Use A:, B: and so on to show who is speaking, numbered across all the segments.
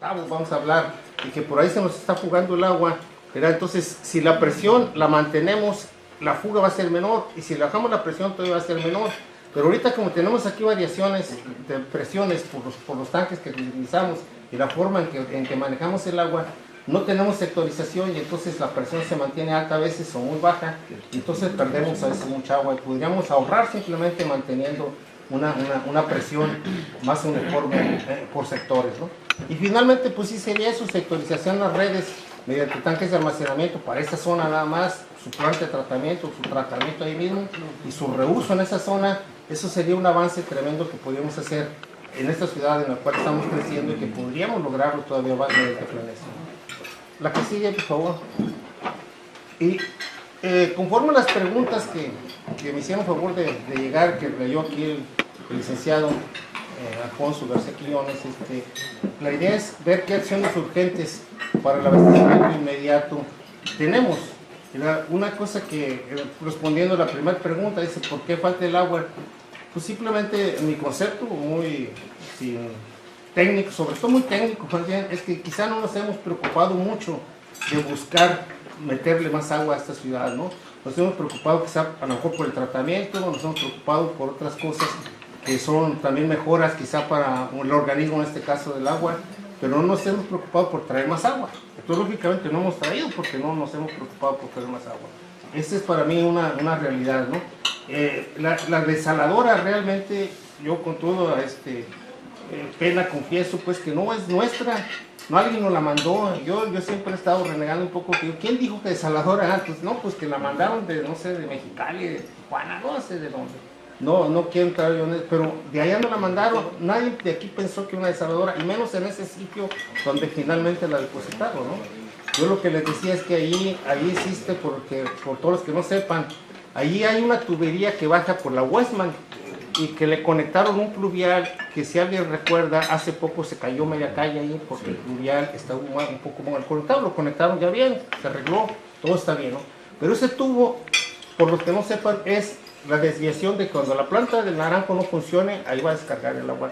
A: octavos, vamos a hablar, y que por ahí se nos está fugando el agua, ¿verdad? Entonces, si la presión la mantenemos, la fuga va a ser menor, y si le bajamos la presión todavía va a ser menor. Pero ahorita como tenemos aquí variaciones de presiones por los tanques que utilizamos y la forma en que manejamos el agua, no tenemos sectorización y entonces la presión se mantiene alta a veces o muy baja, y entonces perdemos a veces mucha agua y podríamos ahorrar simplemente manteniendo una presión más uniforme por sectores, ¿no? Y finalmente pues sí sería eso, sectorización en las redes mediante tanques de almacenamiento para esa zona nada más, su planta de tratamiento, su tratamiento ahí mismo y su reuso en esa zona. Eso sería un avance tremendo que podríamos hacer en esta ciudad en la cual estamos creciendo y que podríamos lograrlo todavía más mediante planeación. La que sigue, por favor. Y conforme a las preguntas que me hicieron favor de llegar, que leyó aquí el licenciado Alfonso García Quiñones, la idea es ver qué acciones urgentes para el abastecimiento inmediato tenemos. Una cosa que, respondiendo a la primera pregunta, dice, ¿por qué falta el agua? Pues simplemente mi concepto, muy técnico, sobre todo muy técnico, es que quizá no nos hemos preocupado mucho de buscar meterle más agua a esta ciudad, ¿no? Nos hemos preocupado quizá a lo mejor por el tratamiento, nos hemos preocupado por otras cosas que son también mejoras quizá para el organismo, en este caso del agua, pero no nos hemos preocupado por traer más agua. Entonces, lógicamente no hemos traído porque no nos hemos preocupado por traer más agua. Esta es para mí una realidad, ¿no? La desaladora realmente, yo con todo pena confieso pues que no es nuestra, no alguien nos la mandó. Yo siempre he estado renegando un poco, ¿quién dijo que desaladora antes? No, pues que la mandaron de, no sé, de Mexicali, de Tijuana, no sé de dónde. No quiero entrar yo en eso, pero de allá no la mandaron. Nadie de aquí pensó que una desaladora, y menos en ese sitio donde finalmente la depositaron, ¿no? Yo lo que les decía es que ahí existe, porque por todos los que no sepan, allí hay una tubería que baja por la Westman y que le conectaron un pluvial que, si alguien recuerda, hace poco se cayó media calle ahí porque el pluvial está un poco mal conectado. Lo conectaron ya bien, se arregló, todo está bien, ¿no? Pero ese tubo, por los que no sepan, es la desviación de cuando la planta del naranjo no funcione, ahí va a descargar el agua.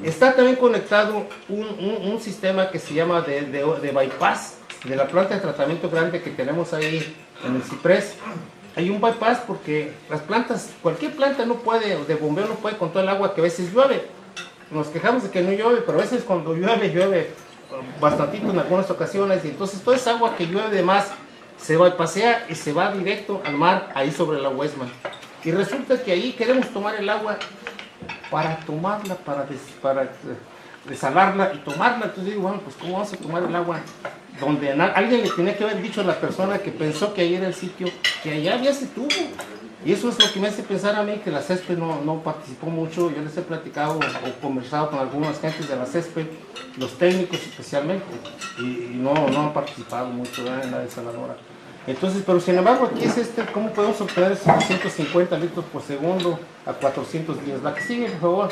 A: Está también conectado un sistema que se llama de bypass de la planta de tratamiento grande que tenemos ahí en el Ciprés. Hay un bypass porque las plantas, cualquier planta no puede, de bombeo no puede con todo el agua que a veces llueve. Nos quejamos de que no llueve, pero a veces cuando llueve bastantito en algunas ocasiones, y entonces toda esa agua que llueve de más se bypassea y se va directo al mar, ahí sobre la Westman. Y resulta que ahí queremos tomar el agua para tomarla, para desalarla y tomarla. Entonces digo, bueno, pues ¿cómo vamos a tomar el agua? Donde alguien le tenía que haber dicho a la persona que pensó que ahí era el sitio, que allá había ese tubo. Y eso es lo que me hace pensar a mí que la CESPE no participó mucho. Yo les he platicado o conversado con algunas gentes de la CESPE, los técnicos especialmente, y no han participado mucho, ¿verdad?, en la desaladora. Entonces, pero sin embargo aquí es ¿cómo podemos obtener esos 250 litros por segundo a 410? La que sigue, por favor.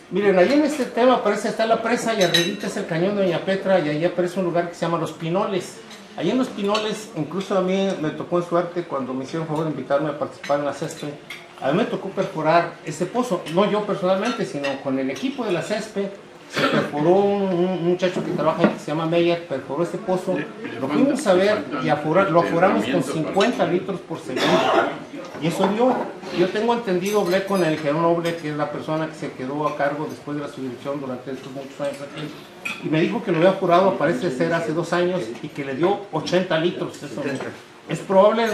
A: Miren, ahí en este tema aparece, está la presa y arribita es el cañón de Doña Petra, y ahí aparece un lugar que se llama Los Pinoles. Ahí en Los Pinoles, incluso a mí me tocó en suerte cuando me hicieron favor de invitarme a participar en la CESPE. A mí me tocó perforar ese pozo, no yo personalmente, sino con el equipo de la CESPE. Se perforó un muchacho que trabaja ahí que se llama Meyer, perforó ese pozo, lo fuimos a ver y lo aforamos con 50 litros por segundo. Y eso yo tengo entendido, hablé con el ingeniero Noble, que es la persona que se quedó a cargo después de la subdirección durante estos muchos años aquí, y me dijo que lo había aforado, parece ser hace 2 años, y que le dio 80 litros. Eso es probable,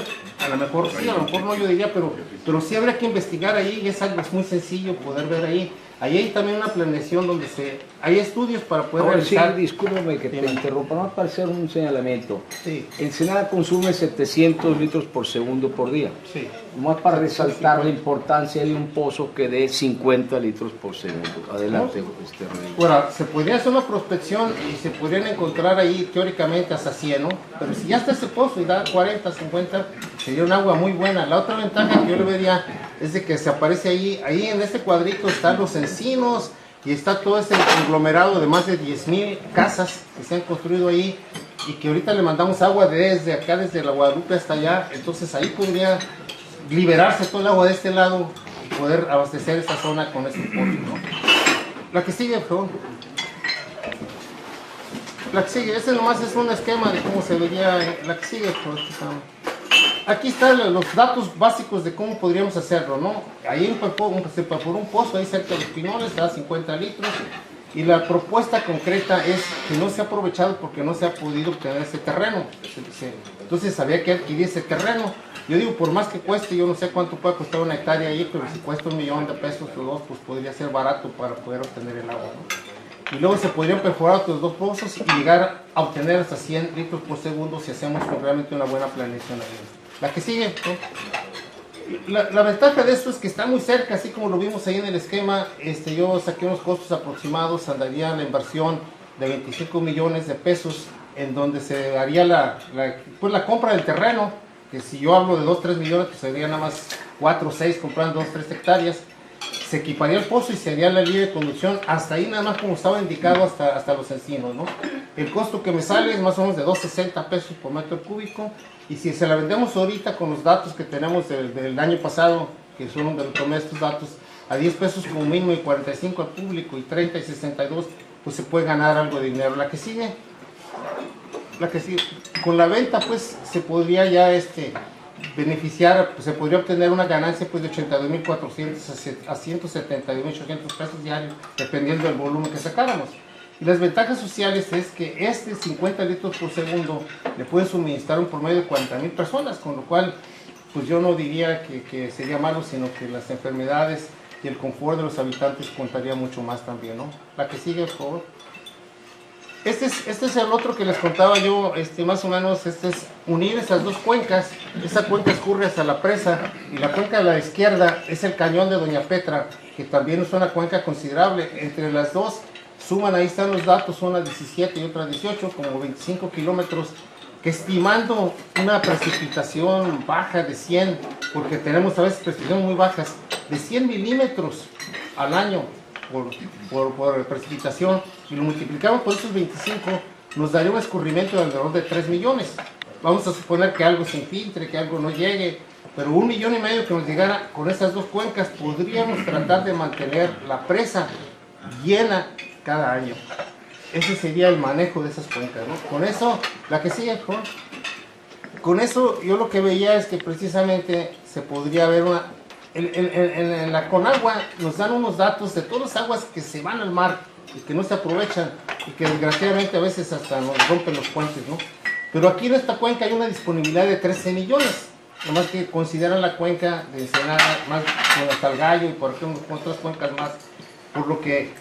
A: a lo mejor sí, a lo mejor no, yo diría, pero sí habría que investigar ahí, y es algo muy sencillo poder ver ahí. Ahí hay también una planeación donde hay estudios para poder realizar...
B: Sí, discúlpame que te interrumpa, no para hacer un señalamiento.
A: Sí.
B: Ensenada consume 700 litros por segundo por día.
A: Sí.
B: Más para resaltar la importancia de un pozo que dé 50 litros por segundo. Adelante, Rodrigo.
A: Bueno, se podría hacer una prospección y se podrían encontrar ahí teóricamente hasta 100, ¿no? Pero si ya está ese pozo y da 40, 50, sería un agua muy buena. La otra ventaja que yo le vería es de que se aparece ahí en este cuadrito están los encinos y está todo ese conglomerado de más de 10,000 casas que se han construido ahí, y que ahorita le mandamos agua desde acá, desde la Guadalupe hasta allá. Entonces ahí podría liberarse todo el agua de este lado y poder abastecer esta zona con este pozo, ¿no? La que sigue, por favor. La que sigue, este nomás es un esquema de cómo se vería. La que sigue, por favor. Aquí están los datos básicos de cómo podríamos hacerlo, ¿no? Ahí se perforó un pozo ahí cerca de los Pinoles, da 50 litros. Y la propuesta concreta es que no se ha aprovechado porque no se ha podido obtener ese terreno. Entonces había que adquirir ese terreno. Yo digo, por más que cueste, yo no sé cuánto puede costar una hectárea ahí, pero si cuesta $1.000.000 o dos, pues podría ser barato para poder obtener el agua, ¿no? Y luego se podrían perforar otros 2 pozos y llegar a obtener hasta 100 litros por segundo si hacemos realmente una buena planeación ahí. La que sigue, ¿no? La ventaja de esto es que está muy cerca, así como lo vimos ahí en el esquema. Yo saqué unos costos aproximados, andaría la inversión de 25 millones de pesos, en donde se haría la compra del terreno, que si yo hablo de 2-3 millones, pues sería nada más 4 o 6 comprando 2-3 hectáreas. Se equiparía el pozo y se haría la línea de conducción hasta ahí, nada más como estaba indicado, hasta los encinos, ¿no? El costo que me sale es más o menos de $2.60 por metro cúbico, y si se la vendemos ahorita con los datos que tenemos del año pasado, que son donde tomé estos datos, a $10 como mínimo y 45 al público, y 30 y 62, pues se puede ganar algo de dinero. La que sigue, con la venta pues se podría ya beneficiar, pues se podría obtener una ganancia pues de 82.400 a 172.800 pesos diarios, dependiendo del volumen que sacáramos. Y las ventajas sociales es que 50 litros por segundo le pueden suministrar un promedio de 40.000 personas, con lo cual pues yo no diría que sería malo, sino que las enfermedades y el confort de los habitantes contaría mucho más también, ¿no? La que sigue, por favor. Este es el otro que les contaba yo, más o menos, es unir esas dos cuencas. Esa cuenca escurre hasta la presa, y la cuenca de la izquierda es el cañón de Doña Petra, que también es una cuenca considerable. Entre las dos suman, ahí están los datos, una 17 y otra 18, como 25 kilómetros, que estimando una precipitación baja de 100, porque tenemos a veces precipitaciones muy bajas, de 100 milímetros al año por precipitación, y lo multiplicamos por esos 25, nos daría un escurrimiento de alrededor de 3 millones. Vamos a suponer que algo se infiltre, que algo no llegue, pero 1,5 millones que nos llegara con esas dos cuencas, podríamos tratar de mantener la presa llena cada año. Ese sería el manejo de esas cuencas, ¿no? Con eso, la que sigue, con eso yo lo que veía es que precisamente se podría ver en la Conagua nos dan unos datos de todas las aguas que se van al mar y que no se aprovechan, y que desgraciadamente a veces hasta nos rompen los puentes, ¿no? Pero aquí en esta cuenca hay una disponibilidad de 13 millones, nomás que consideran la cuenca de Ensenada, más con hasta el Gallo y por ejemplo otras cuencas más, por lo que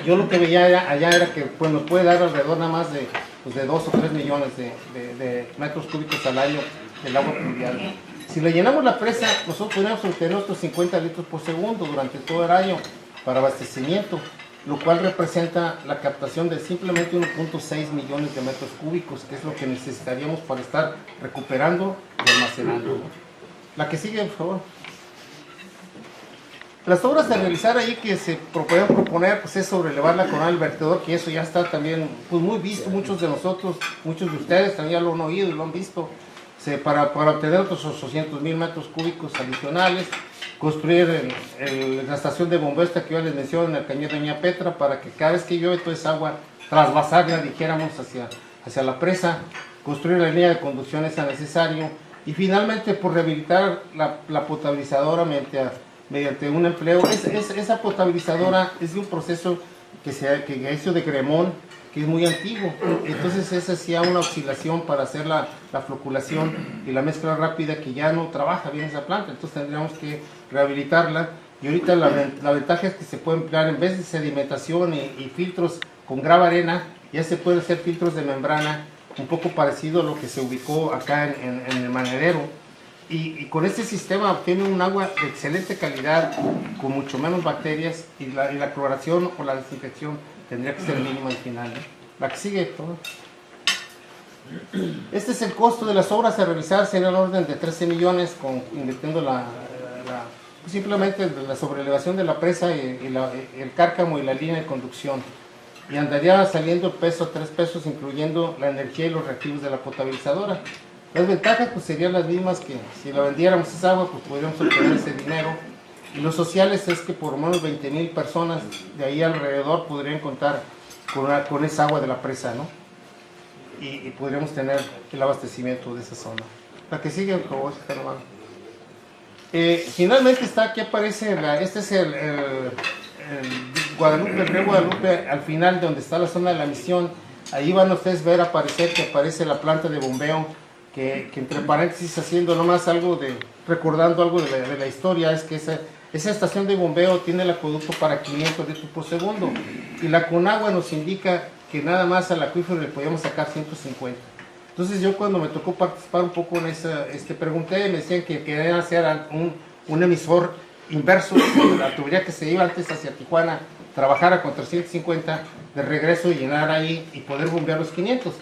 A: yo lo que veía allá era que pues, nos puede dar alrededor nada más de 2 o 3 millones de metros cúbicos al año del agua pluvial. Si le llenamos la presa, nosotros podríamos obtener otros 50 litros por segundo durante todo el año para abastecimiento, lo cual representa la captación de simplemente 1.6 millones de metros cúbicos, que es lo que necesitaríamos para estar recuperando y almacenando. La que sigue, por favor. Las obras a realizar ahí que se pueden proponer, pues es sobre elevar la coronal del vertedor, que eso ya está también pues, muy visto, muchos de nosotros, muchos de ustedes también ya lo han oído y lo han visto, para obtener otros 800.000 metros cúbicos adicionales, construir la estación de bombeo esta que yo les mencioné en el cañón de Doña Petra, para que cada vez que llueve toda esa agua, trasvasarla, dijéramos, hacia la presa, construir la línea de conducción esa necesario, y finalmente por rehabilitar la potabilizadora mediante un empleo. Esa potabilizadora es de un proceso que hizo de Gremón, que es muy antiguo, entonces esa hacía una oscilación para hacer la floculación y la mezcla rápida, que ya no trabaja bien esa planta, entonces tendríamos que rehabilitarla. Y ahorita la ventaja es que se puede emplear, en vez de sedimentación y filtros con grava arena, ya se pueden hacer filtros de membrana, un poco parecido a lo que se ubicó acá en el Manerero. Y con este sistema obtiene un agua de excelente calidad, con mucho menos bacterias, y la cloración o la desinfección tendría que ser mínima al final, ¿no? La que sigue, por favor. Este es el costo de las obras a realizar, sería el orden de 13 millones, invirtiendo simplemente la sobrelevación de la presa y el cárcamo y la línea de conducción. Y andaría saliendo el peso a 3 pesos, incluyendo la energía y los reactivos de la potabilizadora. Las ventajas pues serían las mismas que si la vendiéramos esa agua, pues podríamos obtener ese dinero. Y los sociales es que por lo menos 20,000 personas de ahí alrededor podrían contar con esa agua de la presa, ¿no? Y podríamos tener el abastecimiento de esa zona. La que sigue, por favor, hermano. Finalmente está, aquí aparece, este es el Guadalupe, el río Guadalupe, al final de donde está la zona de la misión. Ahí van ustedes a ver aparecer que aparece la planta de bombeo, que entre paréntesis haciendo nomás recordando algo de la historia, es que esa estación de bombeo tiene el acueducto para 500 litros por segundo, y la Conagua nos indica que nada más al acuífero le podíamos sacar 150. Entonces yo cuando me tocó participar un poco en esa, pregunté, me decían que querían hacer un emisor inverso, la tubería que se iba antes hacia Tijuana, trabajara con 350 de regreso y llenar ahí y poder bombear los 500.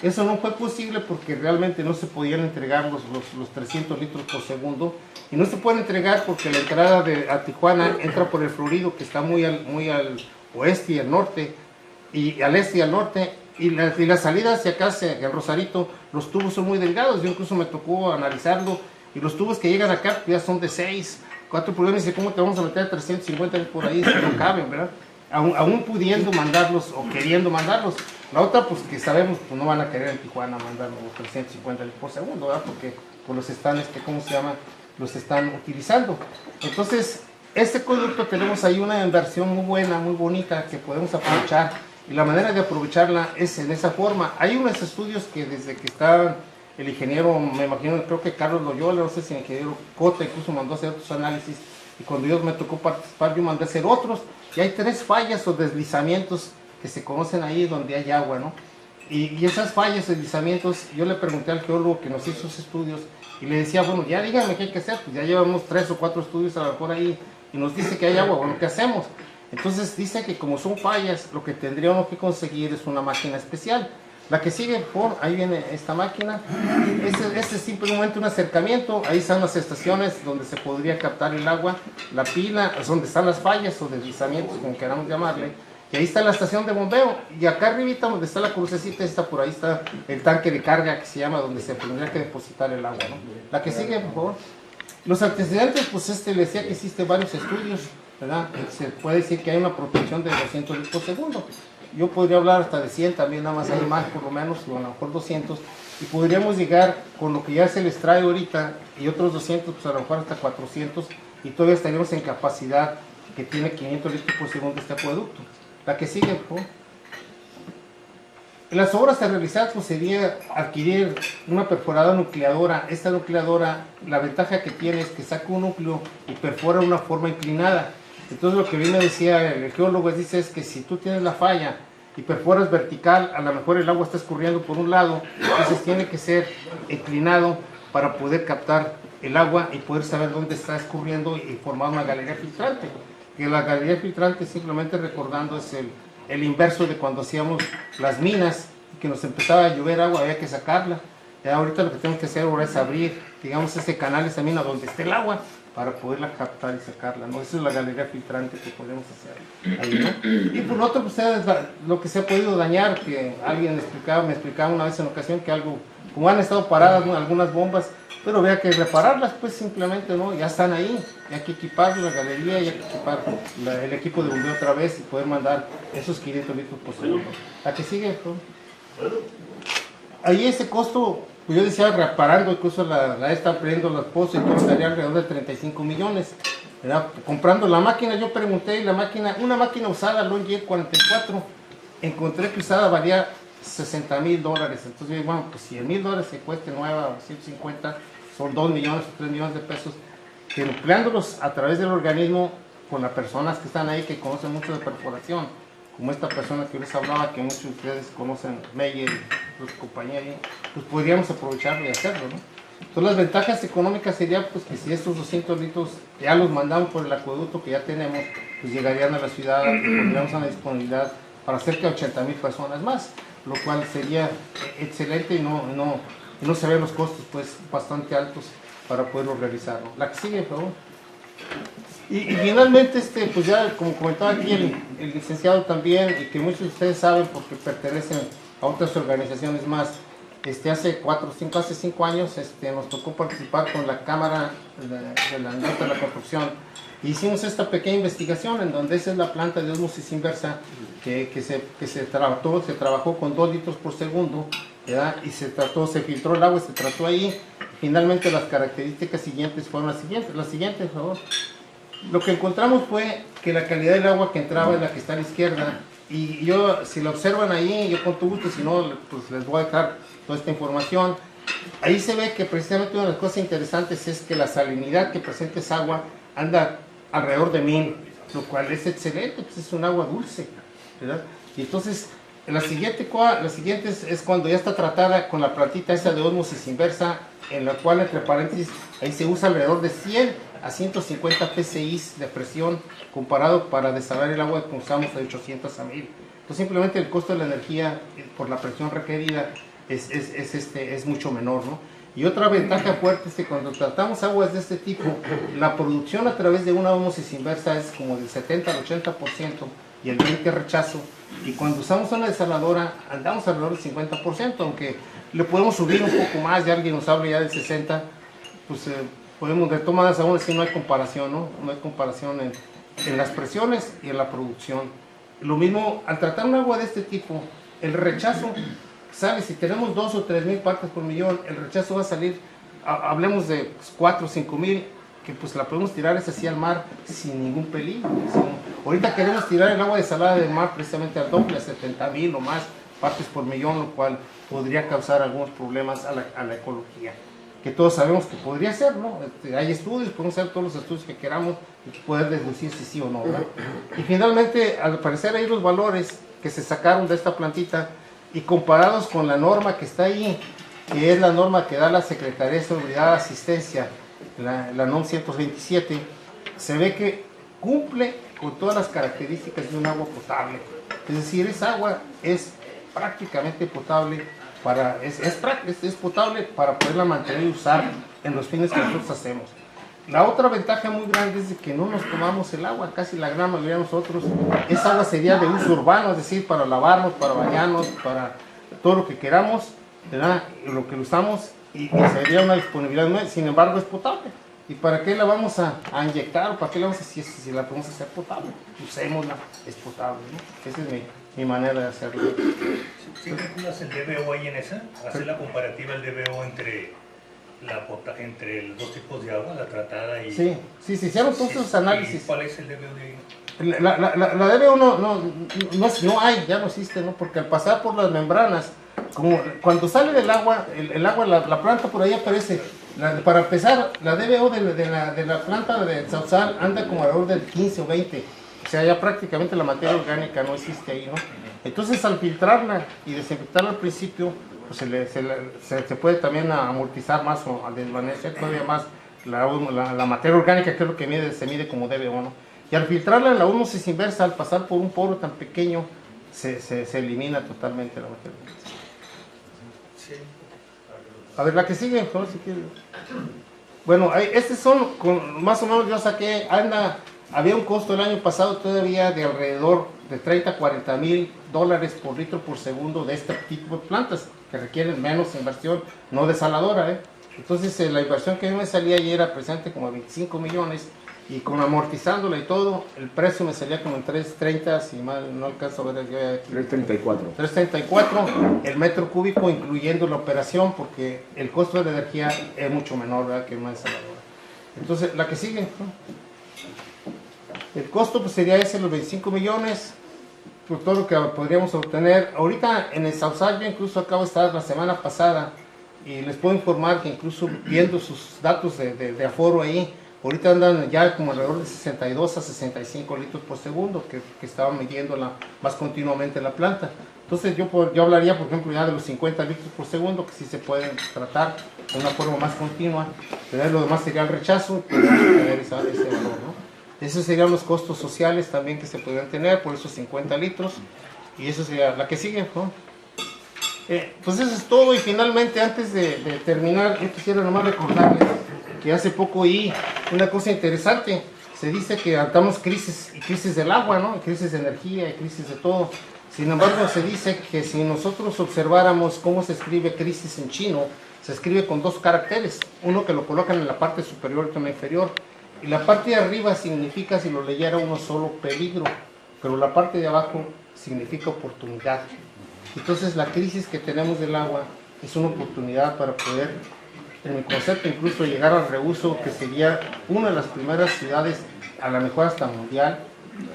A: Eso no fue posible porque realmente no se podían entregar los 300 litros por segundo, y no se pueden entregar porque la entrada a Tijuana entra por el Florido, que está muy al oeste y al norte, y al este y al norte, y la salida hacia acá, hacia el Rosarito, los tubos son muy delgados. Yo incluso me tocó analizarlo, y los tubos que llegan acá ya son de 6, 4 pulgadas. Y dice, ¿cómo te vamos a meter 350 por ahí si no caben, verdad? Aún pudiendo mandarlos o queriendo mandarlos. La otra, pues que sabemos, pues no van a querer en Tijuana mandar los 350 por segundo, ¿verdad? Porque pues los están, ¿cómo se llama? Los están utilizando. Entonces, este conducto tenemos ahí una inversión muy buena, muy bonita, que podemos aprovechar, y la manera de aprovecharla es en esa forma. Hay unos estudios que desde que está el ingeniero, me imagino, creo que Carlos Loyola, no sé si el ingeniero Cota incluso mandó a hacer otros análisis, y cuando yo me tocó participar yo mandé a hacer otros, y hay 3 fallas o deslizamientos que se conocen ahí donde hay agua, ¿no? Y esas fallas, deslizamientos, yo le pregunté al geólogo que nos hizo esos estudios, y le decía, bueno, ya díganme qué hay que hacer, pues ya llevamos 3 o 4 estudios a lo mejor ahí, y nos dice que hay agua, bueno, ¿qué hacemos? Entonces dice que como son fallas, lo que tendríamos que conseguir es una máquina especial. La que sigue, ahí viene esta máquina. Este es simplemente un acercamiento. Ahí están las estaciones donde se podría captar el agua, la pila, es donde están las fallas o deslizamientos, como queramos llamarle. Y ahí está la estación de bombeo. Y acá arribita, donde está la crucecita, por ahí está el tanque de carga que se llama, donde se tendría que depositar el agua, ¿no? La que sigue, por favor. Los antecedentes, pues le decía que existen varios estudios, ¿verdad? Se puede decir que hay una protección de 200 litros por segundo. Yo podría hablar hasta de 100, también nada más hay más por lo menos, o a lo mejor 200, y podríamos llegar con lo que ya se les trae ahorita, y otros 200, pues a lo mejor hasta 400, y todavía estaríamos en capacidad que tiene 500 litros por segundo este acueducto. La que sigue, por favor. Las obras a realizar, pues sería adquirir una perforadora nucleadora. Esta nucleadora, la ventaja que tiene es que saca un núcleo y perfora de una forma inclinada. Entonces lo que bien me decía el geólogo dice es que si tú tienes la falla y perforas vertical, a lo mejor el agua está escurriendo por un lado, entonces tiene que ser inclinado para poder captar el agua y poder saber dónde está escurriendo y formar una galería filtrante. Que la galería filtrante, simplemente recordando, es el inverso de cuando hacíamos las minas, que nos empezaba a llover agua, había que sacarla. Ya ahorita lo que tenemos que hacer ahora es abrir, digamos, ese canal, esa mina donde esté el agua, para poderla captar y sacarla, ¿no? Esa es la galería filtrante que podemos hacer ahí, ¿no? Y por lo otro, pues, lo que se ha podido dañar, que alguien me explicaba una vez en ocasión que algo, como han estado paradas, ¿no?, algunas bombas, pero había que repararlas, pues simplemente, ¿no? Ya están ahí, y hay que equipar la galería, y hay que equipar el equipo de bombeo otra vez y poder mandar esos 500 litros por segundo. ¿A qué sigue? Ahí ese costo, pues yo decía, reparando, incluso la está abriendo los pozos y todo, estaría alrededor de 35 millones. ¿Verdad? Comprando la máquina, yo pregunté, y la máquina, una máquina usada, Longier 44, encontré que usada valía $60,000. Entonces, bueno, pues $100,000 que cueste nueva, 150, son 2 millones o 3 millones de pesos, que empleándolos a través del organismo, con las personas que están ahí, que conocen mucho de perforación, como esta persona que les hablaba, que muchos de ustedes conocen, Meyer y su compañía, pues podríamos aprovecharlo y hacerlo, ¿no? Entonces las ventajas económicas serían, pues, que si estos 200 litros ya los mandamos por el acueducto que ya tenemos, pues llegarían a la ciudad y pondríamos a la disponibilidad para cerca de 80,000 personas más, lo cual sería excelente, y no se ven los costos, pues, bastante altos para poderlo realizarlo. La que sigue, por favor. Y finalmente, pues ya como comentaba aquí el licenciado también, y que muchos de ustedes saben porque pertenecen a otras organizaciones más, hace 5 años, nos tocó participar con la Cámara de la Industria de la Construcción. Hicimos esta pequeña investigación en donde esa es la planta de ósmosis inversa que se trabajó con 2 litros por segundo, ¿verdad? Y se filtró el agua, se trató ahí. Finalmente las características siguientes fueron las siguientes, por favor. Lo que encontramos fue que la calidad del agua que entraba es la que está a la izquierda. Y yo, si lo observan ahí, yo con todo gusto, si no, pues les voy a dejar toda esta información. Ahí se ve que precisamente una de las cosas interesantes es que la salinidad que presenta esa agua anda alrededor de 1000, lo cual es excelente, pues es un agua dulce, ¿verdad? Y entonces, la siguiente es cuando ya está tratada con la plantita esa de ósmosis inversa, en la cual, entre paréntesis, ahí se usa alrededor de 100 a 150 psi de presión, comparado para desalar el agua que usamos de 800 a 1000. Entonces, simplemente el costo de la energía por la presión requerida es mucho menor, ¿no? Y otra ventaja fuerte es que cuando tratamos aguas de este tipo, la producción a través de una ósmosis inversa es como del 70 al 80% y el 20% rechazo. Y cuando usamos una desaladora, andamos alrededor del 50%, aunque le podemos subir un poco más, y alguien nos habla ya del 60%, pues podemos, de todas aún así no hay comparación, ¿no? No hay comparación en las presiones y en la producción. Lo mismo, al tratar un agua de este tipo, el rechazo sale, si tenemos 2 o 3 mil partes por millón, el rechazo va a salir, hablemos de 4 o 5 mil, que pues la podemos tirar es así al mar sin ningún peligro. Ahorita queremos tirar el agua desalada del mar precisamente al doble, a 70,000 o más partes por millón, lo cual podría causar algunos problemas a la ecología, que todos sabemos que podría ser, ¿no? Hay estudios, podemos hacer todos los estudios que queramos y poder deducir si sí o no, ¿verdad? Y finalmente, al parecer hay los valores que se sacaron de esta plantita y comparados con la norma que está ahí, que es la norma que da la Secretaría de Seguridad y Asistencia, la NOM 127, se ve que cumple con todas las características de un agua potable. Es decir, esa agua es prácticamente potable, es potable para poderla mantener y usar en los fines que nosotros hacemos. La otra ventaja muy grande es de que no nos tomamos el agua, casi la gran mayoría de nosotros. Esa agua sería de uso urbano, es decir, para lavarnos, para bañarnos, para todo lo que queramos, ¿verdad? Lo que usamos, y sería una disponibilidad nueva. Sin embargo, es potable. ¿Y para qué la vamos a inyectar? ¿O para qué la vamos a hacer si la podemos hacer potable? Usémosla, es potable, ¿no? Esa es mi manera de hacerlo.
C: ¿Sí calculas el DBO ahí en esa? ¿Hacer la comparativa del DBO entre los 2 tipos de agua, la tratada y...?
A: Sí, se hicieron todos esos análisis.
C: ¿Cuál es el DBO de ahí?
A: La DBO no hay, ya no existe, ¿no? Porque al pasar por las membranas, como cuando sale del agua, la planta por ahí aparece. Para empezar, la DBO de la planta de Sausal anda como alrededor del 15 o 20. O sea, ya prácticamente la materia orgánica no existe ahí, ¿no? Entonces, al filtrarla y desinfectarla al principio, pues se puede también amortizar más o desvanecer todavía más la materia orgánica, que es lo que se mide como DBO, ¿no? Y al filtrarla en la ósmosis inversa, al pasar por un poro tan pequeño, se elimina totalmente la materia orgánica.
C: Sí.
A: A ver, la que sigue, ¿no? Si quiere. Bueno, estos son, más o menos yo saqué, había un costo el año pasado todavía de alrededor de 30 a 40 mil dólares por litro por segundo de este tipo de plantas, que requieren menos inversión, no desaladora, ¿eh? Entonces la inversión que a mí me salía ayer era presente como 25 millones, y con amortizándola y todo, el precio me salía como en 3.30, si mal no alcanzo a ver, 3.34 el metro cúbico, incluyendo la operación, porque el costo de la energía es mucho menor, ¿verdad?, que una desaladora. Entonces, la que sigue, ¿no? El costo pues sería ese, los 25 millones, por todo lo que podríamos obtener. Ahorita en el Sausal, yo incluso acabo de estar la semana pasada, y les puedo informar que incluso viendo sus datos de aforo ahí, ahorita andan ya como alrededor de 62 a 65 litros por segundo, que estaban midiendo más continuamente la planta. Entonces yo hablaría, por ejemplo, ya de los 50 litros por segundo, que sí se pueden tratar de una forma más continua. Pero lo demás sería el rechazo, y podemos tener ese valor, ¿no? Esos serían los costos sociales también que se podrían tener por esos 50 litros. Y eso sería la que sigue, ¿no? Pues eso es todo. Y finalmente, antes de terminar, yo quisiera nomás recordarles que hace poco oí una cosa interesante. Se dice que estamos crisis del agua, ¿no? Crisis de energía y crisis de todo. Sin embargo, se dice que si nosotros observáramos cómo se escribe crisis en chino, se escribe con 2 caracteres, uno que lo colocan en la parte superior y otro en la inferior, y la parte de arriba significa, si lo leyera uno solo, peligro, pero la parte de abajo significa oportunidad. Entonces la crisis que tenemos del agua es una oportunidad para poder, en mi concepto, incluso llegar al reuso, que sería una de las primeras ciudades, a lo mejor hasta mundial,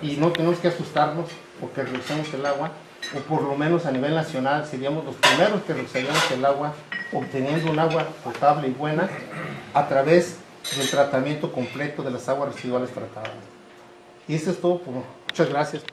A: y no tenemos que asustarnos porque reusamos el agua, o por lo menos a nivel nacional seríamos los primeros que reusaríamos el agua, obteniendo un agua potable y buena a través del tratamiento completo de las aguas residuales tratadas. Y eso es todo. Muchas gracias.